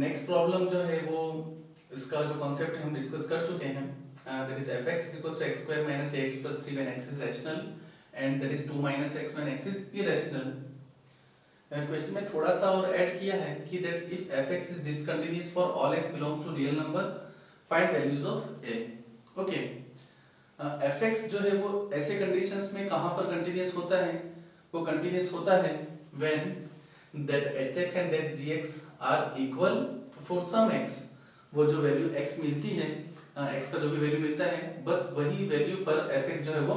Next problem जो है वो इसका जो कॉन्सेप्ट है हम डिस्कस कर चुके हैं। That is fx is equals to x square minus ax plus 3 when x is rational and that is 2 minus x when x is irrational। Question में थोड़ा सा और ऐड किया है कि that if fx is discontinuous for all x belongs to real number find values of a। Okay, fx जो है वो ऐसे कंडीशंस में कहां पर कंटिन्यूअस होता है? वो कंटिन्यूअस होता है when that hx and that gx are equal for some x। वो जो वैल्यू x मिलती है, x का जो भी वैल्यू मिलता है बस वही वैल्यू पर fx जो है वो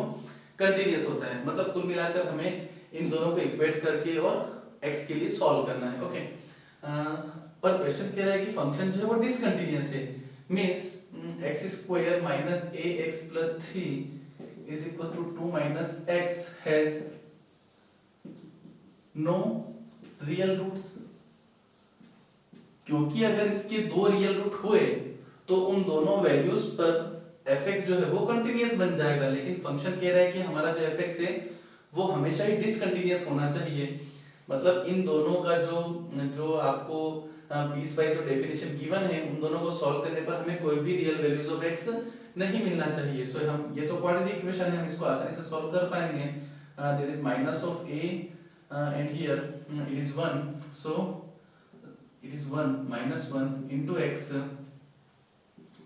कंटिन्यूअस होता है। मतलब कुल मिलाकर हमें इन दोनों को इक्वेट करके और x के लिए सॉल्व करना है। ओके, पर क्वेश्चन कह रहा है कि फंक्शन जो है वो डिसकंटिन्यूअस है, means x square minus ax plus 3 is equal to 2 minus x has no real roots. क्योंकि अगर इसके दो रियल रूट हुए तो उन दोनों वैल्यूज पर fx जो है वो कंटिन्यूअस बन जाएगा, लेकिन फंक्शन कह रहा है कि हमारा जो fx है वो हमेशा ही डिसकंटिन्यूअस होना चाहिए। मतलब इन दोनों का जो जो आपको पीस वाइज जो डेफिनेशन गिवन है उन दोनों को सॉल्व करने पर हमें कोई भी रियल वैल्यूज ऑफ x नहीं मिलना चाहिए। सो हम ये तो क्वाड्रेटिक इक्वेशन है, हम इसको आसानी से सॉल्व कर पाएंगे। There is minus of a and here it is 1, so it is 1 minus 1 into x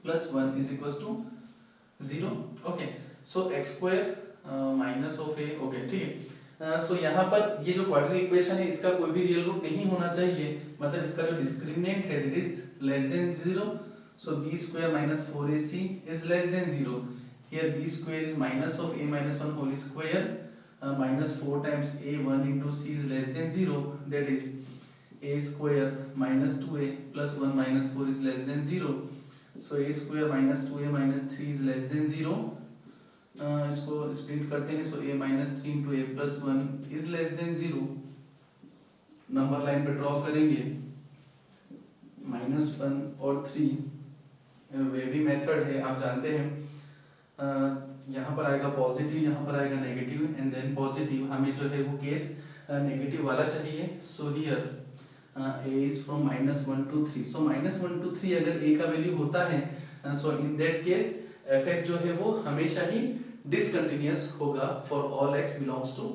plus 1 is equals to 0। okay, so x square minus of a, okay ठीक है। सो यहाँ पर ये जो क्वाड्रेटिक इक्वेशन है इसका कोई भी रियल रूट नहीं होना चाहिए, मतलब इसका जो डिस्क्रिमिनेंट है that is less than 0। so b square minus 4ac is less than 0। here b square is minus of a minus 1 whole square minus 4 times a1 into c is less than 0, that is a square minus 2a plus 1 minus 4 is less than 0। so a square minus 2a minus 3 is less than 0। इसको split करते हैं, so a minus 3 into a plus 1 is less than 0। Number line पे draw करेंगे, minus 1 और 3 वे भी method है आप जानते हैं। यहाँ पर आएगा पॉजिटिव, यहाँ पर आएगा नेगेटिव एंड देन पॉजिटिव। हमें जो है वो केस नेगेटिव वाला चाहिए। So here a is from -1 to 3। so -1 to 3 अगर a का वैल्यू होता है so in that case fx जो है वो हमेशा ही डिसकंटिन्यूअस होगा for all x belongs to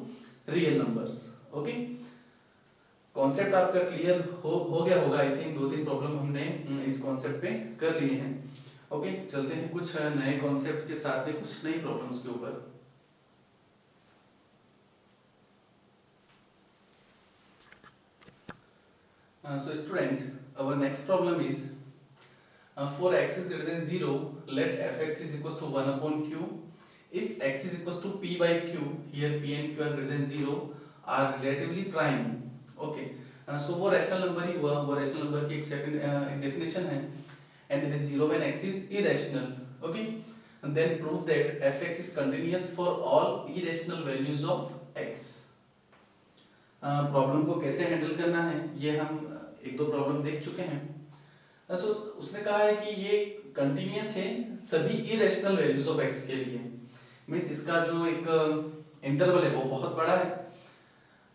real numbers. Okay, concept आपका क्लियर हो गया होगा आई थिंक। 2-3 प्रॉब्लम हमने इस कॉन्सेप्ट पे कर लिए हैं। ओके, चलते हैं कुछ नए कॉन्सेप्ट के साथ में कुछ नई प्रॉब्लम्स के ऊपर। So student, our next problem is for x is greater than 0 let fx is equals to 1 upon q if x is equals to p by q, here p and q are greater than 0 are relatively prime। okay, so वो rational number ही हुआ, वो rational number की एक second definition है and it is 0 when x is irrational। okay, and then prove that fx is continuous for all irrational values of x। Problem को कैसे handle करना है ये हम एक दो प्रॉब्लम देख चुके हैं। सो उसने कहा है कि ये कंटिन्यूअस है सभी इरेशनल वैल्यूज ऑफ x के लिए, मींस इसका जो एक इंटरवल है वो बहुत बड़ा है।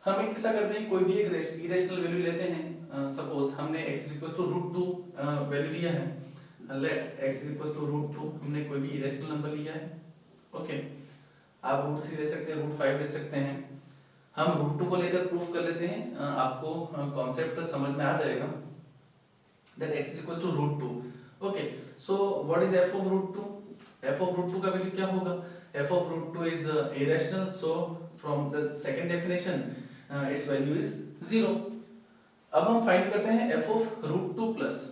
हम एक ऐसा करते हैं, कोई भी एक इरेशनल वैल्यू लेते हैं। सपोज हमने x √2 वैल्यू लिया है, लेट x √2 हमने कोई भी इरेशनल नंबर लिया है। ओके, आप √3 ले सकते हैं, √5 ले सकते हैं। हम √2 को लेकर प्रूफ कर लेते हैं, आपको कॉन्सेप्ट समझ में आ जाएगा। That x √2। Okay, so what is f of √2? f of √2 का वैल्यू क्या होगा? f of √2 is irrational, so from the second definition it's value is 0। अब हम फाइंड करते हैं f of √2 plus.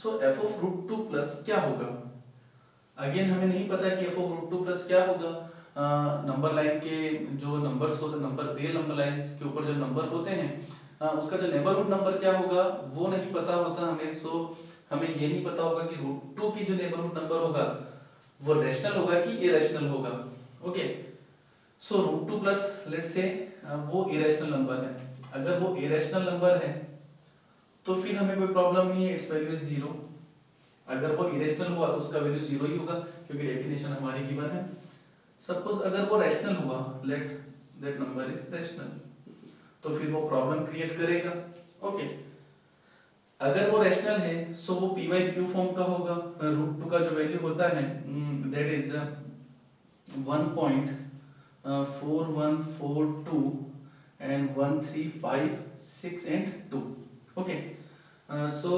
So f of √2 plus क्या होगा? Again हमें नहीं पता कि f of √2 प्लस क्या होगा। नंबर लाइन के जो नंबर्स होते हैं, नंबर रियल नंबर लाइंस के ऊपर जो नंबर होते हैं उसका जो नेबरहुड नंबर क्या होगा वो नहीं पता होता हमें। सो हमें ये नहीं पता होगा कि √2 की जो नेबरहुड नंबर होगा वो रैशनल होगा कि इरेशनल होगा। Okay, so √2 plus let's say वो इरेशनल नंबर है। अगर वो इरेशनल नंबर है तो फिर हमें कोई प्रॉब्लम नहीं है, इट्स वैल्यू इज 0। अगर वो इरेशनल हुआ तो उसका वैल्यू 0 ही होगा क्योंकि डेफिनेशन हमारी गिवन है। सपोज अगर वो रैशनल हुआ, let that number is rational, तो फिर वो प्रॉब्लम क्रिएट करेगा। ओके, अगर वो रैशनल है सो वो पी बाई क्यू फॉर्म का होगा। रूट टू का जो वैल्यू होता है that is 1.4142 and 1356 and 2। Okay, so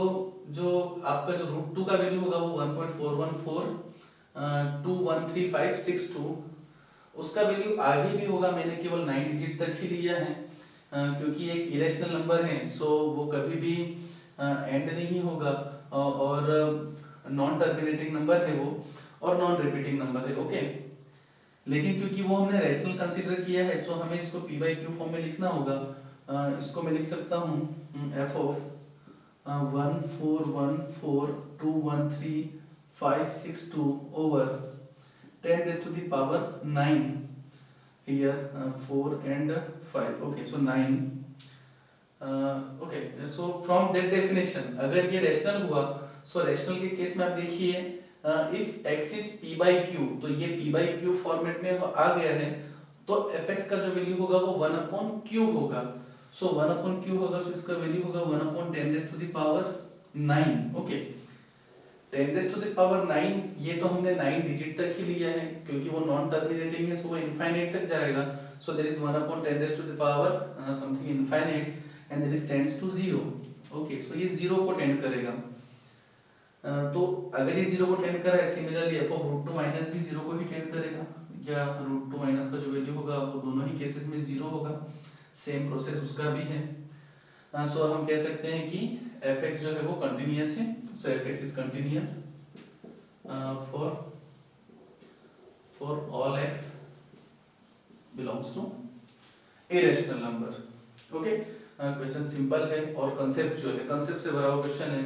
जो आपका जो रूट टू का वैल्यू होगा वो 1.414213562, उसका वैल्यू आगे भी होगा। मैंने केवल 9 डिजिट तक ही लिया है क्योंकि एक इरेशनल नंबर है सो वो कभी भी एंड नहीं होगा और नॉन टर्मिनेटिंग नंबर है वो और नॉन रिपीटिंग नंबर है। ओके, लेकिन क्योंकि वो हमने रैशनल कंसीडर किया है सो हमें इसको पी बाई क्यू फॉर्म में लिखना होगा। इसको मैं लिख सकता हूँ F of 141421356 over 10 raised to the power 9 here 4 and 5. Okay, so 9. Okay, so from that definition अगर ये रैशनल हुआ सो रैशनल के केस में आप देखिए if x is p by q तो ये p by q फॉर्मेट में आ गया है तो fx का जो वैल्यू होगा वो 1 upon q होगा। सो 1 upon q होगा सो इसका वैल्यू होगा 1 upon 10 raised to the power 9। Okay, 10 raised to the power 9 ये तो हमने 9 डिजिट तक ही लिया है क्योंकि वो नॉन टर्मिनेटिंग है सो वो इनफाइनाइट तक जाएगा। So there is 1 upon 10 raised to the power something infinite and there is tends to 0। Okay, so ये 0 को टेंड करेगा। तो अगर ये 0 को टेंड कर रहा है similarly f of root 2 minus भी 0 को ही टेंड करेगा या रूट 2 माइनस का जो वैल्यू होगा वो दोनों ही केसेस में 0 होगा। सेम प्रोसेस उसका भी है। सो हम कह सकते हैं कि fx जो है वो कंटीन्यूअस है। सो fx is continuous for all x belongs to irrational number। Okay, question simple है और कंसेप्चुअल है, कंसेप्ट से भरा हुआ क्वेश्चन है।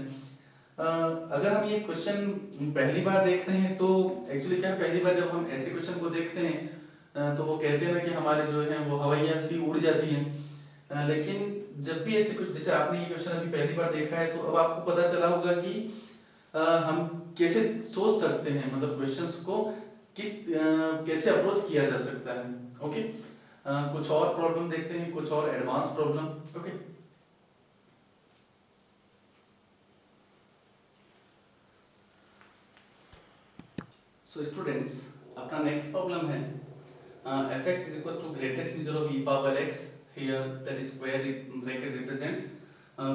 अगर हम ये क्वेश्चन पहली बार देख रहे हैं तो एक्चुअली क्या पहली बार जब हम ऐसे क्वेश्चन को देखते हैं तो वो कहते हैं ना कि हमारे जो है वो हवाइयाँ सी उड़ जाती हैं। लेकिन जब भी ऐसे कुछ जैसे आपने ये क्वेश्चन अभी पहली बार देखा है तो अब आपको पता चला होगा कि हम कैसे सोच सकते हैं, मतलब क्वेश्चंस को कैसे अप्रोच किया जा सकता है। ओके, कुछ और प्रॉब्लम देखते हैं, कुछ और advance problem. Okay, so students अपना नेक्स्ट प्रॉब्लम है fx is equals to greatest integer of e power x, here that is square bracket represents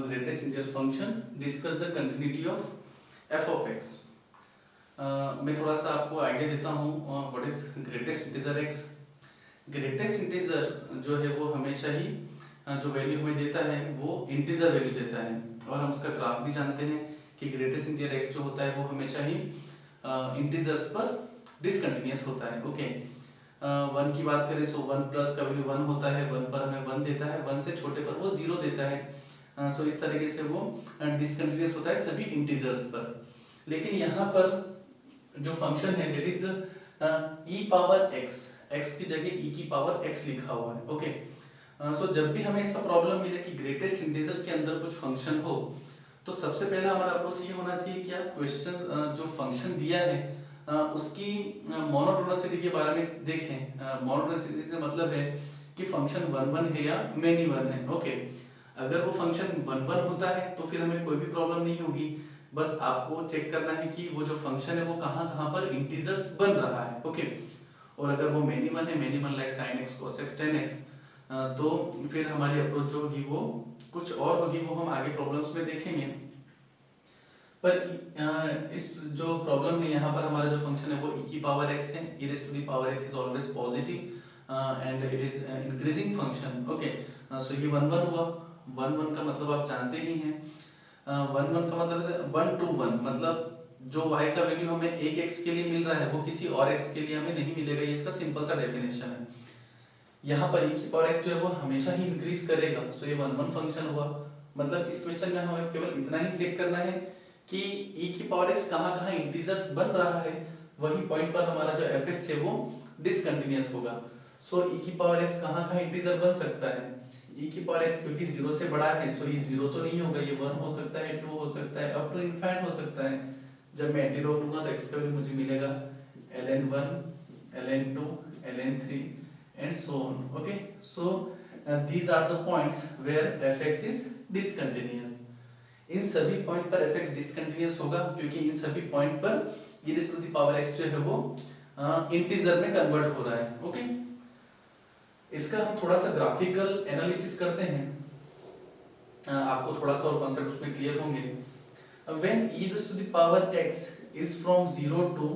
greatest integer function, discuss the continuity of f of x। मैं थोड़ा सा आपको idea देता हूँ what is greatest integer x। Greatest integer जो है वो हमेशा ही जो वैल्यू हमें देता है वो इंटीजर वैल्यू देता है और हम उसका ग्राफ भी जानते हैं कि ग्रेटेस्ट इंटीजर x जो होता है वो हमेशा ही इंटीजर्स पर डिसकंटिन्यूअस होता है। ओके, 1 की बात करें सो 1 प्लस का वैल्यू 1 होता है, 1 पर हमें 1 देता है, 1 से छोटे पर वो 0 देता है। सो इस तरीके से वो डिसकंटिन्यूअस होता है सभी इंटीजर्स पर। लेकिन यहाँ पर जो फंक्शन है that is e power x, x की जगह e की पावर x लिखा हुआ है। ओके, सो जब भी हमें ऐसा प्रॉब्लम मिले कि ग्रेटेस्ट इंटीजर के अंदर कुछ फंक्शन हो तो सबसे पहला हमारा अप्रोच ये होना चाहिए कि आप क्वेश्चन जो फंक्शन दिया है उसकी मोनोटोनिसिटी के बारे में देखें। मोनोटोनिसिटी से मतलब है कि फंक्शन 1 1 है या मेनी 1 है। ओके, अगर वो फंक्शन 1 1 होता है तो फिर हमें कोई भी प्रॉब्लम नहीं होगी, बस आपको चेक करना है कि वो जो फंक्शन है वो कहाँ कहाँ पर इंटीजर्स बन रहा है। ओके, और अगर वो मेनी 1 है, many 1 like sin x cos x tan x, तो फिर हमारी अप्रोच जो होगी वो कुछ और होगी, वो हम आगे प्रॉब्लम्स में देखेंगे। पर इस जो प्रॉब्लम है यहाँ पर हमारा जो फंक्शन है वो e की पावर x है, e raised to the power x is always positive and it is increasing function। Okay, so ये 1 1 हुआ। 1 1 का मतलब आप जानते ही हैं, 1 1 का मतलब है 1 to 1, मतलब जो y का वैल्यू हमें एक x के लिए मिल रहा है वो किसी और x के लिए हमें नहीं मिलेगा, ये इसका सिंपल सा डेफिनेशन है। यहाँ पर e की पावर x जो है वो हमेशा ही इंक्रीज करेगा, सो ये 1 1 फंक्शन हुआ। मतलब इस क्वेश्चन में हमें केवल इतना ही चेक करना है कि e की पावर x कहाँ कहाँ इंटीजर्स बन रहा है, वही पॉइंट पर हमारा जो fx है वो डिसकंटिन्यूअस होगा। सो e की पावर x कहाँ कहाँ इंटीजर बन सकता है, e की पावर x क्योंकि 0 से बड़ा है सो ये 0 तो नहीं होगा, ये 1 हो सकता है, 2 हो सकता है, अप टू इनफाइनाइट हो सकता है। जब मैं एंटीडोट लूंगा तो x का वैल्यू मुझे मिलेगा ln1 ln2 ln3 and so on। okay, so these are the points where fx is discontinuous। इन सभी पॉइंट पर एफ एक्स डिसकंटिन्यूअस होगा, क्योंकि इन सभी पॉइंट पर e raise to the power x जो है वो इंटीजर में कन्वर्ट हो रहा है। ओके, इसका हम थोड़ा सा ग्राफिकल एनालिसिस करते हैं, आपको थोड़ा सा और कॉन्सेप्ट उसमें क्लियर होंगे। When e raise to the power x is from 0 to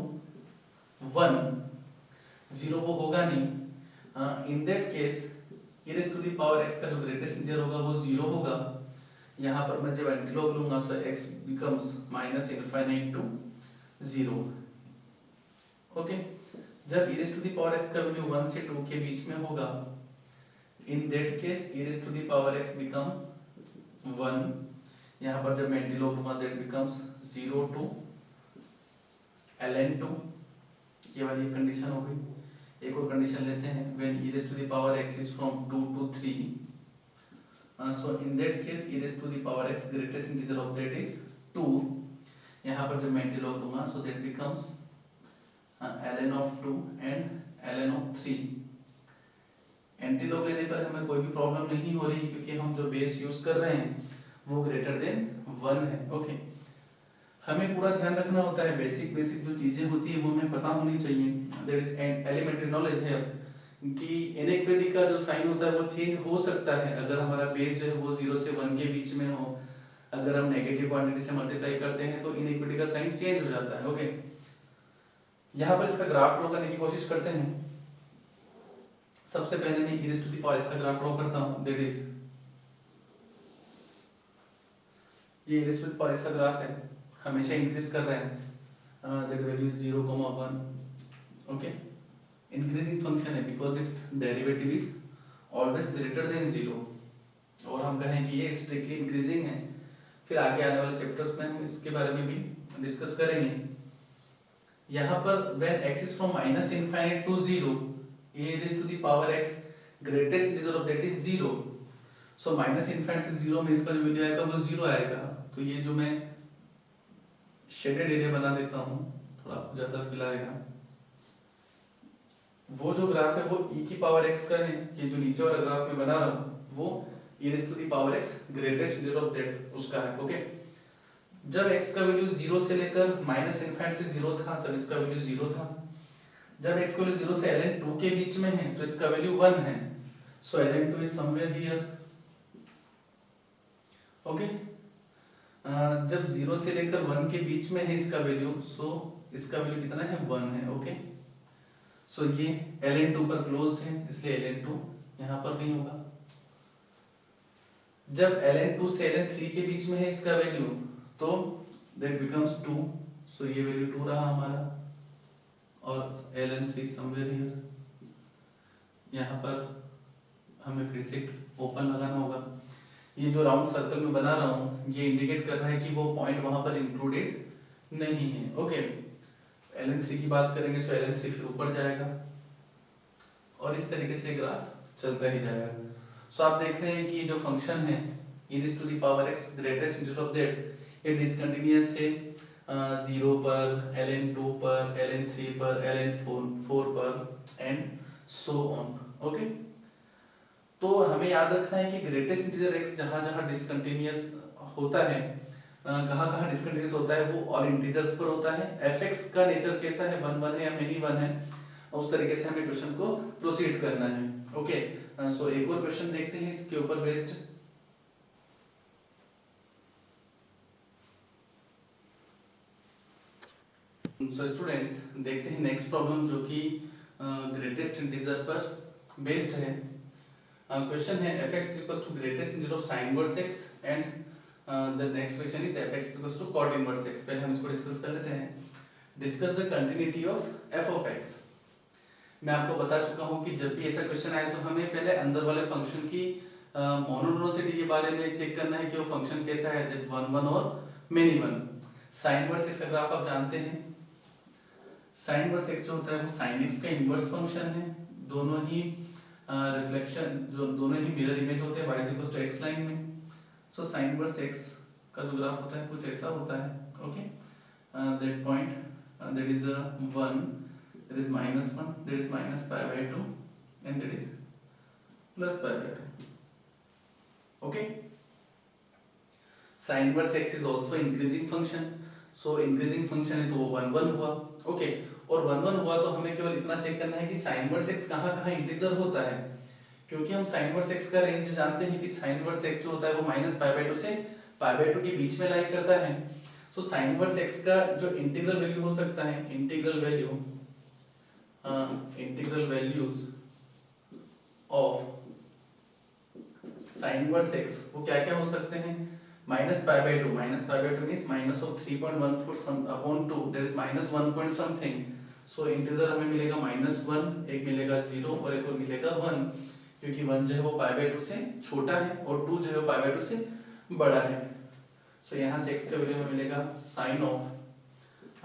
1, 0 वो होगा नहीं, in that case e raise to the power x का जो ग्रेटेस्ट इंटीजर होगा वो 0 होगा। यहाँ पर मैं जब एंटीलॉग लूंगा तो x becomes minus infinite to 0। Okay, जब e raise to the power x का वैल्यू 1 से 2 के बीच में होगा, in that case e raise to the power x become 1। यहाँ पर जब मैं एंटीलॉग लूंगा दैट बिकम्स 0 टू ln 2, ये वाली कंडीशन हो गई। एक और कंडीशन लेते हैं, when e raise to the power x is from 2 to 3, so in that case e raised to the power x greatest integer of that is 2। यहाँ पर जब मैं एंटीलॉग दूंगा so that becomes ln of 2 and ln of 3। Antilog लेने पर हमें कोई भी प्रॉब्लम नहीं हो रही, क्योंकि हम जो बेस यूज कर रहे हैं वो ग्रेटर देन 1 है। ओके, हमें पूरा ध्यान रखना होता है, बेसिक जो चीजें होती है वो हमें पता होनी चाहिए। दैट इज एलिमेंट्री नॉलेज है कि इनइक्वालिटी का जो साइन होता है वो चेंज हो सकता है अगर हमारा बेस जो है वो 0 से 1 के बीच में हो। अगर हम नेगेटिव क्वांटिटी से मल्टीप्लाई करते हैं तो इनइक्वालिटी का साइन चेंज हो जाता है। ओके, यहाँ पर इसका ग्राफ ड्रॉ करने की कोशिश करते हैं। सबसे पहले मैं e raise to the power इसका ग्राफ ड्रॉ करता हूँ। दैट इज ये e raise to the power इसका ग्राफ है, हमेशा इंक्रीज कर रहा है। That value is 0,1। Okay, increasing function है because its derivative is always greater than 0, और हम कहें कि ये स्ट्रिक्टली इंक्रीजिंग है। फिर आगे आने वाले चैप्टर्स में हम इसके बारे में भी डिस्कस करेंगे। यहाँ पर when x is from minus infinite to 0, e raise to the power x greatest integer of that is 0। So minus infinite से 0 में इसका जो वैल्यू आएगा वो 0 आएगा। तो ये जो मैं शेडेड एरिया बना देता हूँ, थोड़ा ज्यादा फील आएगा। वो जो ग्राफ है वो e की पावर x का है, ये जो नीचे वाला ग्राफ में बना रहा हूँ वो e raise to the power x greatest integer of that उसका है। ओके, जब x का वैल्यू 0 से लेकर माइनस इनफाइनाइट से 0 था तब इसका वैल्यू 0 था। जब x का वैल्यू 0 से ln 2 के बीच में है तो इसका वैल्यू 1 है। सो ln 2 is somewhere here. Okay, जब 0 से लेकर 1 के बीच में है इसका वैल्यू, सो इसका वैल्यू कितना है 1 है। ओके, सो ये ln 2 पर क्लोज्ड है इसलिए ln 2 यहाँ पर नहीं होगा। जब ln 2 से ln 3 के बीच में है इसका वैल्यू तो that becomes 2, सो ये वैल्यू 2 रहा हमारा, और ln 3 समवेयर हियर। यहाँ पर हमें फिर से ओपन लगाना होगा। ये जो राउंड सर्कल में बना रहा हूँ ये इंडिकेट कर रहा है कि वो पॉइंट वहां पर इंक्लूडेड नहीं है। ओके, ln 3 की बात करेंगे तो ln 3 फिर ऊपर जाएगा और इस तरीके से ग्राफ चलता ही जाएगा। सो आप देख रहे हैं कि जो फंक्शन है e raise to the power x greatest integer of that, ये डिसकंटिन्यूअस है 0 पर, ln 2 पर, ln 3 पर, ln 4 पर एंड सो ऑन। ओके, तो हमें याद रखना है कि ग्रेटेस्ट इंटीजर x जहां जहां डिसकंटिन्यूअस होता है, कहां कहां डिसकंटिन्यूअस होता है वो ऑल इंटीजर्स पर होता है। fx का नेचर कैसा है, 1 1 है या मेनी 1 है, उस तरीके से हमें क्वेश्चन को प्रोसीड करना है। ओके, सो एक और क्वेश्चन देखते हैं इसके ऊपर बेस्ड। सो स्टूडेंट्स देखते हैं नेक्स्ट प्रॉब्लम जो कि ग्रेटेस्ट इंटीजर पर बेस्ड है। क्वेश्चन है fx is equals to greatest integer of sin inverse x and the next question is fx is equals to cot inverse x। पहले हम इसको डिस्कस कर लेते हैं। Discuss the continuity of f of x। मैं आपको बता चुका हूं कि जब भी ऐसा क्वेश्चन आए तो हमें पहले अंदर वाले फंक्शन की मोनोटोनिसिटी के बारे में चेक करना है कि वो फंक्शन कैसा है, दैट 1 1 और मेनी 1। sin इनवर्स x का ग्राफ आप जानते हैं, sin इनवर्स x जो होता है वो sin x का इनवर्स फंक्शन है। दोनों ही रिफ्लेक्शन जो दोनों ही मिरर इमेज होते हैं y equals to x line में। सो sin इनवर्स x का जो ग्राफ होता है कुछ ऐसा होता है। Okay, that point that is 1, that is minus 1, that is minus pi by 2 and that is plus pi by 2। okay, sign inverse x is also increasing function, so increasing function है तो वो 1 1 हुआ। ओके, और 1 1 हुआ तो हमें केवल इतना चेक करना है कि साइन इनवर्स एक्स कहाँ कहाँ इंटीजर होता है, क्योंकि हम साइन इनवर्स एक्स का रेंज जानते हैं कि साइन इनवर्स एक्स जो होता है वो -π/2 से π/2 के बीच में लाई करता है। सो साइन इनवर्स एक्स का जो इंटीग्रल वैल्यू हो सकता है, integral values of sine inverse x वो क्या क्या हो सकते हैं, -π/2 means minus of 3.14 upon 2 that is -1 point something. So integer हमें मिलेगा -1, एक मिलेगा 0 और एक और मिलेगा 1, क्योंकि 1 जो है वो π/2 से छोटा है और 2 जो है π/2 से बड़ा है। सो यहाँ से x का वैल्यू हमें मिलेगा sine of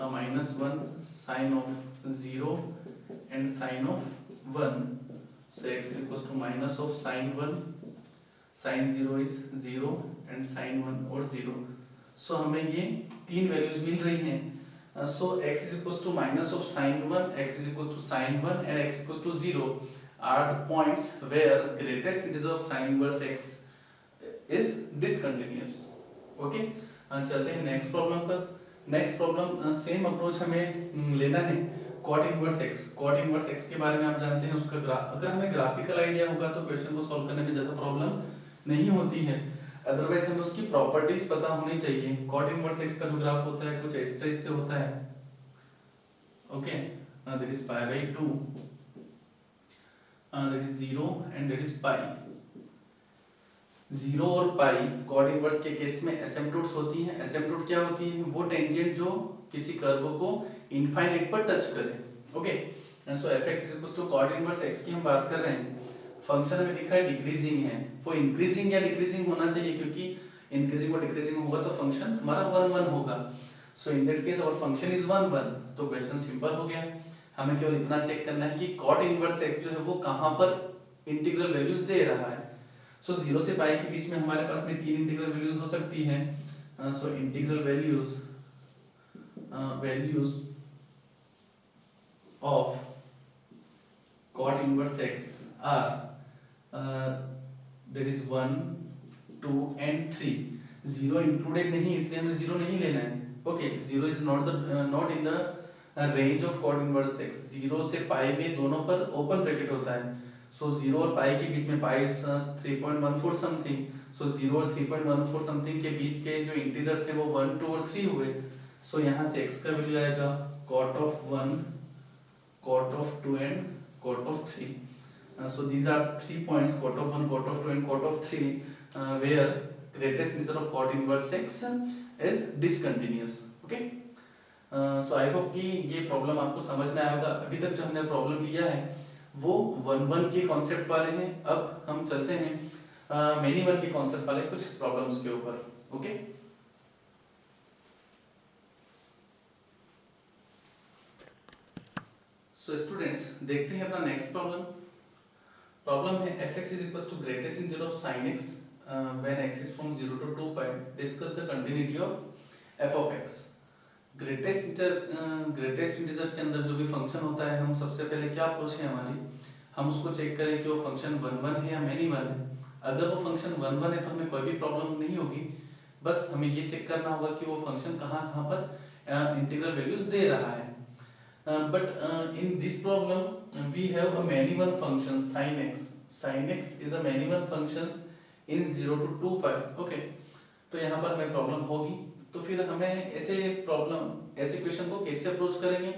-1, sine of 0 and sine of 1। So x is equal to minus of sine 1, sine 0 is 0 and sine 1 और 0। सो हमें ये तीन वैल्यूज मिल रही हैं। So x is equal to minus of sine 1, x is equal to sine 1 and x equal to 0 are the points where greatest integer of sin inverse x is discontinuous। Okay, चलते हैं next problem पर। Next problem same approach हमें लेना है cot inverse x। cot inverse x के बारे में आप जानते हैं, उसका अगर हमें ग्राफिकल आइडिया होगा तो क्वेश्चन को सॉल्व करने में ज्यादा प्रॉब्लम नहीं होती है, अदरवाइज हमें उसकी प्रॉपर्टीज पता होनी चाहिए। cot इनवर्स x का जो ग्राफ होता है कुछ इस तरह से होता है। Okay, that is π/2, that is 0 and that is pi। 0 और पाई कॉट इनवर्स के केस में एसिम्पटोट्स होती हैं। एसिम्पटोट क्या होती है, वो टेंजेंट जो किसी कर्व को इनफाइनाइट पर टच करे। Okay, so fx is equal to cot inverse x की हम बात कर रहे हैं, फंक्शन हमें दिख रहा है डिक्रीजिंग है, वो इंक्रीजिंग या डिक्रीजिंग होना चाहिए, क्योंकि इंक्रीजिंग और डिक्रीजिंग होगा तो फंक्शन हमारा 1 1 होगा। So in that case our function is 1 1, तो क्वेश्चन सिंपल हो गया। हमें केवल इतना चेक करना है कि cot इनवर्स x जो है वो कहां पर इंटीग्रल वैल्यूज दे रहा है। सो 0 से पाई के बीच में हमारे पास में तीन इंटीग्रल वैल्यूज हो सकती हैं। So integral values of cot inverse x are that is 1 2 and 3। 0 included नहीं, इसलिए हमें 0 नहीं लेना है। Okay, 0 is not in the range of cot inverse x। 0 से पाई में दोनों पर ओपन ब्रैकेट होता है। सो 0 और पाई के बीच में पाई 3.14 समथिंग, सो 0 और 3.14 समथिंग के बीच के जो इंटीजर्स है वो 1 2 और 3 हुए। सो यहाँ से x का वैल्यू आएगा cot of 1, cot of 2 and cot of 3। So these are 3 points, cot of 1, cot of 2 and cot of 3 where greatest integer of cot inverse x is discontinuous. Okay, so I hope कि ये problem आपको समझ में आया होगा। अभी तक जो हमने प्रॉब्लम लिया है वो 1 1 के कॉन्सेप्ट वाले हैं। अब हम चलते हैं मेनी 1 के कॉन्सेप्ट वाले कुछ प्रॉब्लम्स के ऊपर। ओके, सो स्टूडेंट्स देखते हैं अपना नेक्स्ट प्रॉब्लम। प्रॉब्लम है fx is equal to greatest integer of sin x when x is from 0 to 2 pi। Discuss the continuity of f of x। Greatest integer के अंदर जो भी फंक्शन होता है, हम सबसे पहले क्या अप्रोच है हमारी, हम उसको चेक करें कि वो फंक्शन 1 1 है या मेनी 1 है। अगर वो फंक्शन 1 1 है तो हमें कोई भी प्रॉब्लम नहीं होगी, बस हमें ये चेक करना होगा कि वो फंक्शन कहाँ कहाँ पर इंटीग्रल वैल्यूज दे रहा है। But in this problem we have a many 1 function sin x is a many 1 function in 0 to 2 pi। Okay, तो यहाँ पर हमें प्रॉब्लम होगी, तो फिर हमें ऐसे क्वेश्चन को कैसे अप्रोच करेंगे।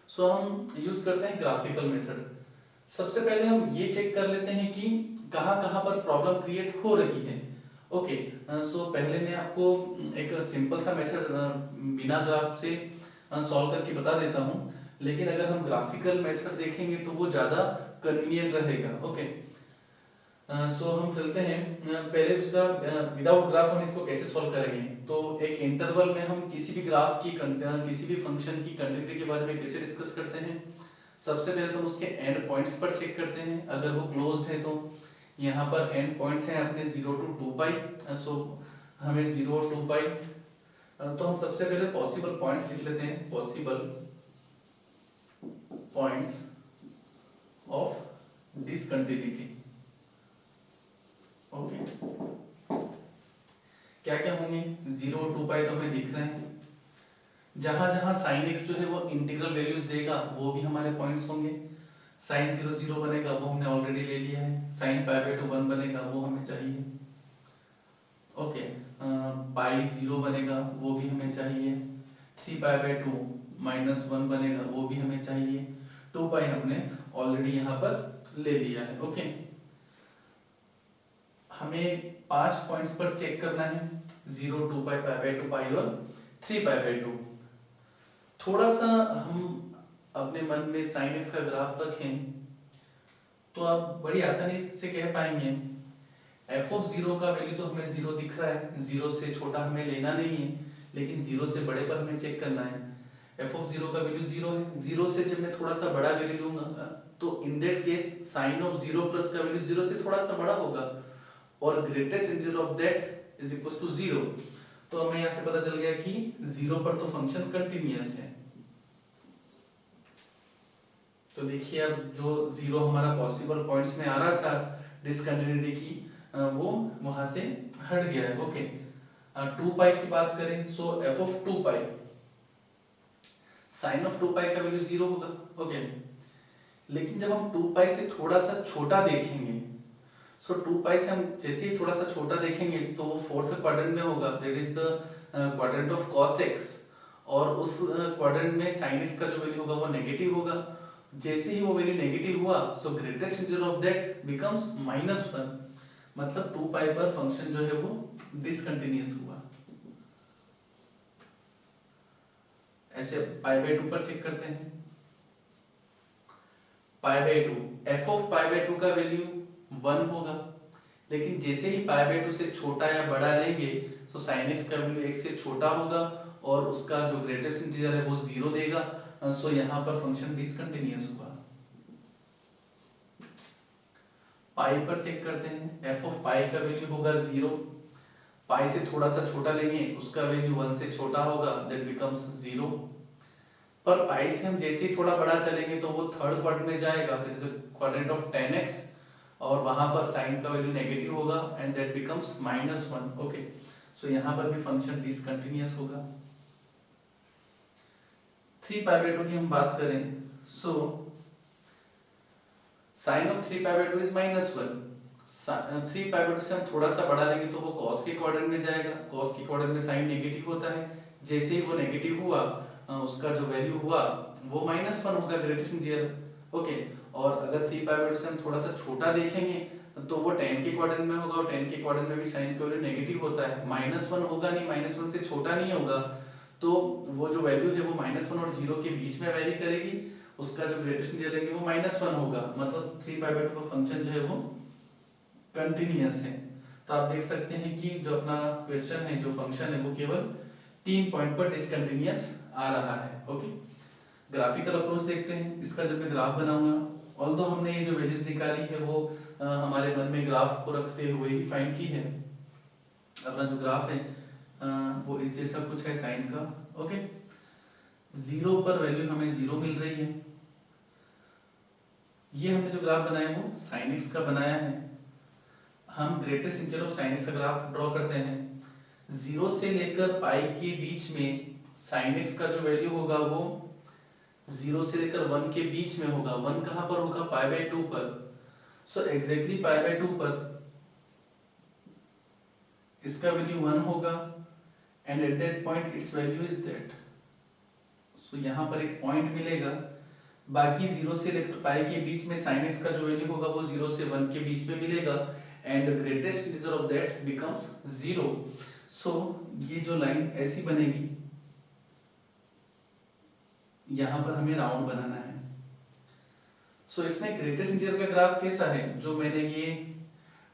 सो हम यूज करते हैं ग्राफिकल मेथड। सबसे पहले हम ये चेक कर लेते हैं कि कहाँ कहाँ पर प्रॉब्लम क्रिएट हो रही है। ओके, सो पहले मैं आपको एक सिंपल सा मेथड बिना ग्राफ से सॉल्व करके बता देता हूँ, लेकिन अगर हम ग्राफिकल मेथड देखेंगे तो वो ज्यादा कन्वीनियंट रहेगा। ओके, सो हम चलते हैं पहले उसका विदाउट ग्राफ हम इसको कैसे सॉल्व करेंगे। तो एक इंटरवल में हम किसी भी ग्राफ की किसी भी फंक्शन की कंटिन्यूटी के बारे में कैसे डिस्कस करते हैं। सबसे पहले तो हम उसके एंड पॉइंट्स पर चेक करते हैं, अगर वो क्लोज्ड है तो यहाँ पर एंड पॉइंट्स हैं अपने 0 to 2 pi। सो हमें 0 और 2 pi, तो हम सबसे पहले पॉसिबल पॉइंट्स लिख लेते हैं, possible points of discontinuity. Okay, क्या क्या होंगे, 0 और 2 पाई तो हमें दिख रहे हैं। जहां जहां साइन एक्स जो है वो इंटीग्रल वैल्यूज देगा वो भी हमारे पॉइंट्स होंगे। साइन 0 0 बनेगा वो हमने ऑलरेडी ले लिया है। साइन पाई बाय 2 1 बनेगा वो हमें चाहिए। ओके, पाई 0 बनेगा वो भी हमें चाहिए। 3 पाई बाय 2 -1 बनेगा वो भी हमें चाहिए। 2 पाई हमने ऑलरेडी यहाँ पर ले लिया है। ओके, हमें 5 पॉइंट्स पर चेक करना है, 0 2 पाई पाई बाय 2 पाई और 3 पाई बाय 2। थोड़ा सा हम अपने मन में साइन एक्स का ग्राफ रखें तो आप बड़ी आसानी से कह पाएंगे एफ ऑफ 0 का वैल्यू तो हमें 0 दिख रहा है, 0 से छोटा हमें लेना नहीं है, लेकिन 0 से बड़े पर हमें चेक करना है। एफ ऑफ 0 का वैल्यू 0 है, 0 से जब मैं थोड़ा सा बड़ा वैल्यू लूंगा तो in that case sine of 0 plus का वैल्यू 0 से थोड़ा सा बड़ा होगा और greatest integer of that is equal to 0। तो हमें यहाँ से पता चल गया कि 0 पर तो फंक्शन कंटिन्यूअस है। तो देखिए अब जो 0 हमारा पॉसिबल पॉइंट्स में आ रहा था डिसकंटिन्यूटी की, वो वहां से हट गया है। ओके, 2 पाई की बात करें so f of 2 pi, sine of 2 pi का वैल्यू 0 होगा। ओके, लेकिन जब हम 2 पाई से थोड़ा सा छोटा देखेंगे, सो 2 पाई से हम जैसे ही थोड़ा सा छोटा देखेंगे तो वो फोर्थ क्वाड्रेंट में होगा, that is the quadrant of cos x, और उस क्वाड्रेंट में sin x का जो वैल्यू होगा वो नेगेटिव होगा। जैसे ही वो वैल्यू नेगेटिव हुआ सो greatest integer of that becomes -1, मतलब 2 पाई पर फंक्शन जो है वो डिसकंटिन्यूअस हुआ। ऐसे पाई बाय 2 पर चेक करते हैं। Pi by 2, F of pi by 2 का वैल्यू 1 होगा, लेकिन जैसे ही पाई बाय 2 से छोटा या बड़ा लेंगे तो sin x का वैल्यू 1 से छोटा होगा और उसका जो ग्रेटेस्ट इंटीजर है वो 0 देगा। सो यहाँ पर फंक्शन डिसकंटिन्यूअस हुआ। पाई पर चेक करते हैं, एफ ऑफ पाई का वैल्यू होगा 0, पाई से थोड़ा सा छोटा लेंगे उसका वैल्यू 1 से छोटा होगा, दैट बिकम्स 0। पर पाई से हम जैसे ही थोड़ा बड़ा चलेंगे तो वो थर्ड क्वाड्रेंट में जाएगा, that is the quadrant of 10x, और वहां पर साइन का वैल्यू नेगेटिव होगा एंड दैट बिकम्स -1। ओके, सो यहाँ पर भी फंक्शन डिसकंटिन्यूअस होगा। 3 पाई बाय 2 की हम बात करें so sine of 3 pi by 2 is -1। 3 pi by 2 से हम थोड़ा सा बड़ा लेंगे तो वो cos के क्वाड्रेंट में जाएगा, cos के क्वाड्रेंट में साइन नेगेटिव होता है, जैसे ही वो नेगेटिव हुआ उसका जो वैल्यू हुआ वो -1 होगा, ग्रेटेस्ट इंटीजर। ओके, और अगर 3 पाई बाय 2 से हम थोड़ा सा छोटा देखेंगे तो वो 10 के क्वाड्रेंट में होगा, और 10 के क्वाड्रेंट में भी साइन का वैल्यू नेगेटिव होता है, -1 होगा नहीं, -1 से छोटा नहीं होगा, तो वो जो वैल्यू है वो -1 और 0 के बीच में वैरी करेगी, उसका जो ग्रेटेस्ट इंटीजर लेंगे वो -1 होगा, मतलब 3 पाई बाय 2 का फंक्शन जो है वो कंटिन्यूअस है। तो आप देख सकते हैं कि जो अपना क्वेश्चन है, जो फंक्शन है वो केवल 3 पॉइंट पर डिसकंटिन्यूअस आ रहा है। ओके, ग्राफिकल अप्रोच देखते हैं। इसका जब मैं ग्राफ बनाऊंगा, ऑल्दो हमने ये जो वैल्यूज निकाली है वो हमारे मन में ग्राफ को रखते हुए ही फाइंड की है। अपना जो ग्राफ है वो इस जैसा कुछ है साइन का। ओके, 0 पर वैल्यू हमें 0 मिल रही है। ये हमने जो ग्राफ बनाया वो sin x का बनाया है। हम greatest integer of sin x का ग्राफ ड्रॉ करते हैं। 0 से लेकर पाई के बीच में sin x का जो वैल्यू होगा वो 0 से लेकर 1 के बीच में होगा। 1 कहां पर होगा? पाई बाय 2 पर। सो एग्जैक्टली पाई बाय 2 पर इसका वैल्यू 1 होगा and at that point it's value is that. So यहां पर एक पॉइंट मिलेगा, बाकी 0 से लेकर पाई के बीच में sin x का जो वैल्यू होगा वो 0 से 1 के बीच में मिलेगा and greatest integer of that becomes 0। सो ये जो लाइन ऐसी बनेगी, यहां पर हमें राउंड बनाना है। सो इसमें ग्रेटेस्ट इंटीजर का ग्राफ कैसा है? जो मैंने ये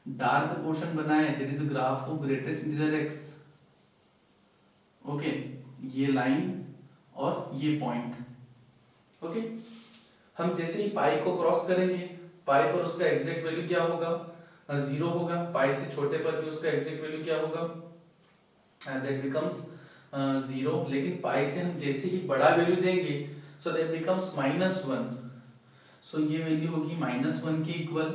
डार्क पोर्शन बनाया है, that is graph of greatest integer x। Okay, ये लाइन और ये पॉइंट। ओके, हम जैसे ही पाई को क्रॉस करेंगे, पाई पर उसका एग्जैक्ट वैल्यू क्या होगा? 0 होगा। पाई से छोटे पर भी उसका एग्जैक्ट वैल्यू क्या होगा? That becomes 0। लेकिन पाई से हम जैसे ही बड़ा वैल्यू देंगे सो दैट बिकम्स -1। सो ये वैल्यू होगी -1 के इक्वल।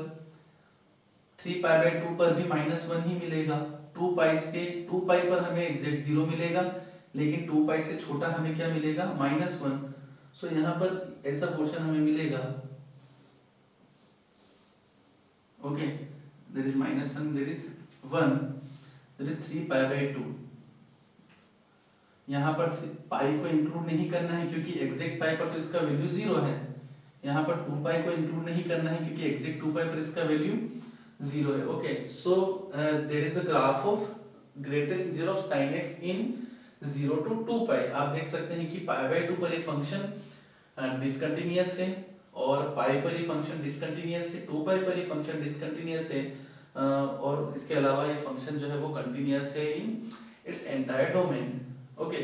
3 पाई बाय 2 पर भी -1 ही मिलेगा। 2 पाई से 2 पाई पर हमें एग्जैक्ट 0 मिलेगा, लेकिन 2 पाई से छोटा हमें क्या मिलेगा, -1। सो यहाँ पर ऐसा पोर्शन हमें मिलेगा, okay, that is -1, that is 1, that is 3 pi by 2। यहाँ पर पाई को इंक्लूड नहीं करना है क्योंकि एग्जैक्ट पाई पर तो इसका वैल्यू 0 है। यहाँ पर 2 पाई को इंक्लूड नहीं करना है क्योंकि एग्जैक्ट 2 पाई पर इसका वैल्यू 0 है। Okay, so that is the graph of greatest integer of sin x in 0 to 2 पाई। आप देख सकते हैं कि पाई बाई 2 पर ये फंक्शन डिसकंटिन्यूअस है और पाई पर ये फंक्शन डिसकंटिन्यूअस है, 2 पाई पर ये फंक्शन डिसकंटिन्यूअस है, और इसके अलावा ये फंक्शन जो है वो कंटिन्यूअस है in its entire domain. Okay,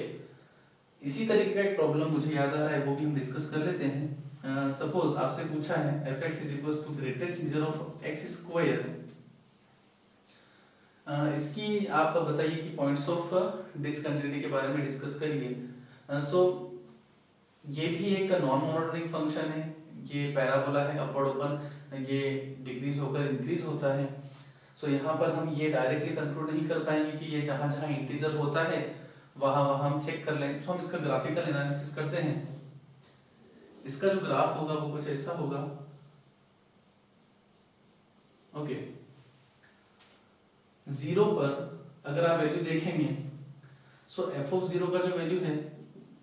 इसी तरीके का एक प्रॉब्लम मुझे याद आ रहा है, वो भी हम डिस्कस कर लेते हैं। सपोज आपसे पूछा है f(x) = greatest integer of x square. इसकी आप बताइए कि पॉइंट्स ऑफ डिसकंटिन्यूटी के बारे में डिस्कस करिए। सो ये भी एक नॉन मोनोटोनिक फंक्शन है, ये पैराबोला है, अपवर्ड ओपन, ये डिक्रीज होकर इंक्रीज होता है। सो यहाँ पर हम ये डायरेक्टली कंक्लूड नहीं कर पाएंगे कि ये जहाँ जहाँ इंटीजर होता है वहाँ वहाँ हम चेक कर लें, तो हम इसका ग्राफिकल एनालिसिस करते हैं। इसका जो ग्राफ होगा वो कुछ ऐसा होगा, ओके। 0 पर अगर आप वैल्यू देखेंगे, सो f(0) का जो वैल्यू है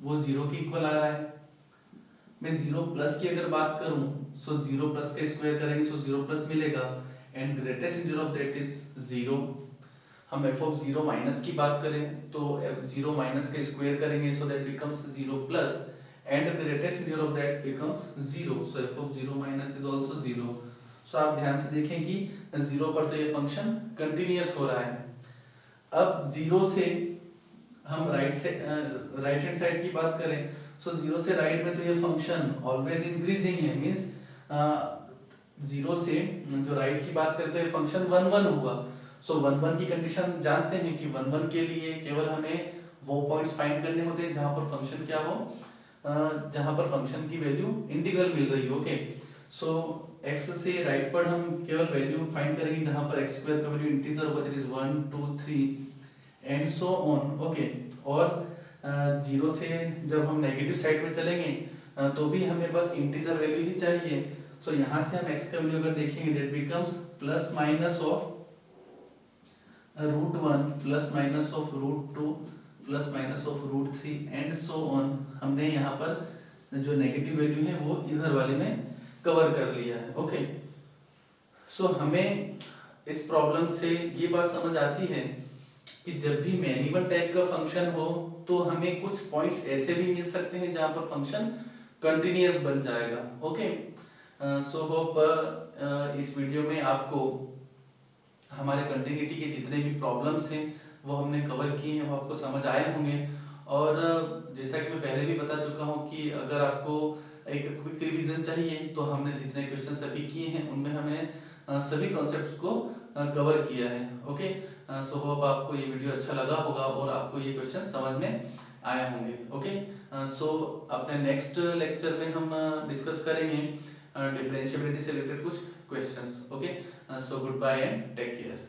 वो 0 के इक्वल आ रहा है। मैं 0 प्लस की अगर बात करूं, सो 0 प्लस का स्क्वायर करेंगे सो 0 प्लस मिलेगा, and greatest integer of that is 0। हम f(0) माइनस की बात करें तो 0 माइनस का स्क्वायर करेंगे so that becomes 0 plus, and greatest integer of that becomes 0, so f(0) minus is also 0। सो आप ध्यान से देखें कि 0 पर तो ये फंक्शन कंटिन्यूअस हो रहा है। अब 0 से हम राइट हैंड साइड की बात करें, सो 0 से राइट में तो ये फंक्शन ऑलवेज इंक्रीजिंग है, मींस 0 से जो राइट की बात करें तो ये फंक्शन 1 1 हुआ। सो 1 1 की कंडीशन जानते हैं कि 1 1 के लिए केवल हमें वो पॉइंट्स फाइंड करने होते हैं जहां पर फंक्शन क्या हो, जहां पर फंक्शन की वैल्यू इंटीग्रल मिल रही हो। ओके, सो x से राइट पर हम केवल वैल्यू फाइंड करेंगे जहां पर x स्क्वायर का वैल्यू इंटीजर होगा, that is 1 2 3 and so on. Okay, और 0 से जब हम नेगेटिव साइड में चलेंगे तो भी हमें बस इंटीजर वैल्यू ही चाहिए। सो यहाँ से हम x का वैल्यू अगर देखेंगे that becomes plus minus of √1 plus minus of √2 plus minus of √3 and so on. हमने यहाँ पर जो नेगेटिव वैल्यू है वो इधर वाले में कवर कर लिया है। ओके, सो हमें इस प्रॉब्लम से ये बात समझ आती है कि जब भी मैनी वन टाइप का फंक्शन हो तो हमें कुछ पॉइंट्स ऐसे भी मिल सकते हैं जहां पर फंक्शन कंटिन्यूअस बन जाएगा। ओके, सो होप इस वीडियो में आपको हमारे कंटिन्यूटी के जितने भी प्रॉब्लम्स हैं वो हमने कवर किए हैं, वो आपको समझ आए होंगे। और जैसा कि मैं पहले भी बता चुका हूँ कि अगर आपको एक क्विक रिवीजन चाहिए तो हमने जितने क्वेश्चन अभी किए हैं उनमें हमने सभी कॉन्सेप्ट्स को कवर किया है। ओके, सो होप आपको ये वीडियो अच्छा लगा होगा और आपको ये क्वेश्चन समझ में आए होंगे। ओके, सो अपने नेक्स्ट लेक्चर में हम डिस्कस करेंगे डिफरेंशिएबिलिटी से रिलेटेड कुछ questions. Okay, so goodbye and take care.